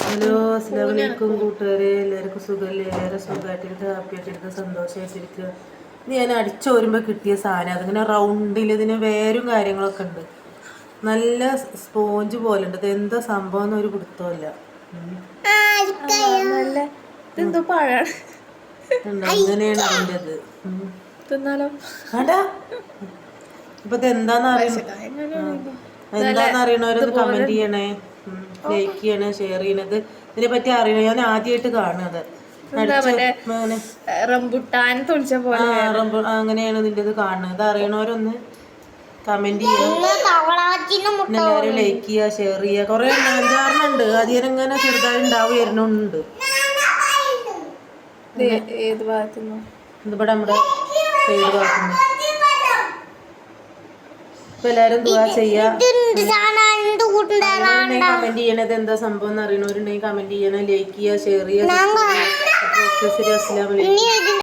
Hello, അസ്സലാമു അലൈക്കും കൂട്ടുകാരെ. എല്ലാവർക്കും സുഖമല്ലേ? ഏറെ സുഖമായിട്ടിരിക്കുക, ഹാപ്പിയായിട്ടിരിക്കുക, സന്തോഷമായിട്ടിരിക്കുക. ഇത് ഞാൻ അടിച്ചോരുമ്പോൾ കിട്ടിയ സാധനം, അതിങ്ങനെ റൗണ്ടിൽ ഇതിന് വേരും കാര്യങ്ങളൊക്കെ ഉണ്ട്. നല്ല സ്പോഞ്ച് പോലെ ഉണ്ട്. ഇത് എന്താ സംഭവം എന്നൊരു പിടുത്തമില്ല. അങ്ങനെയാണ് അതിൻ്റെ ഇത്. ഇപ്പൊ ഇത് എന്താന്ന് അറിയണവരൊന്ന് കമന്റ് ചെയ്യണേ, ലൈക്ക് ചെയ്യണേ, ഷെയർ ചെയ്യണത്. ഇതിനെ പറ്റി അറിയണ ഞാൻ ആദ്യമായിട്ട് കാണുന്നത്. അങ്ങനെയാണ് ഇതിൻ്റെ ഇത് കാണുന്നത്. ഇത് അറിയണവരൊന്ന് കമന്റ് ചെയ്യണം. എല്ലാവരും ലൈക്ക് ചെയ്യുക, ഷെയർ ചെയ്യുക. കുറെ 5-6 ഉണ്ട്. ആദ്യം ഇങ്ങനെ ചെറുതായി ഉണ്ടാവും വരുന്നുണ്ട്. ഇതിവിടെ നമ്മുടെ സൈഡ് ഭാഗത്തുനിന്ന്. ഇപ്പൊ എല്ലാരും ദുആ ചെയ്യാ. കമന്റ് ചെയ്യണത് എന്താ സംഭവം എന്ന് അറിയണവരുണ്ടെങ്കിൽ കമന്റ് ചെയ്യണം, ലൈക്ക് ചെയ്യുക, ഷെയർ ചെയ്യുക. അസ്സലാമു അലൈക്കും.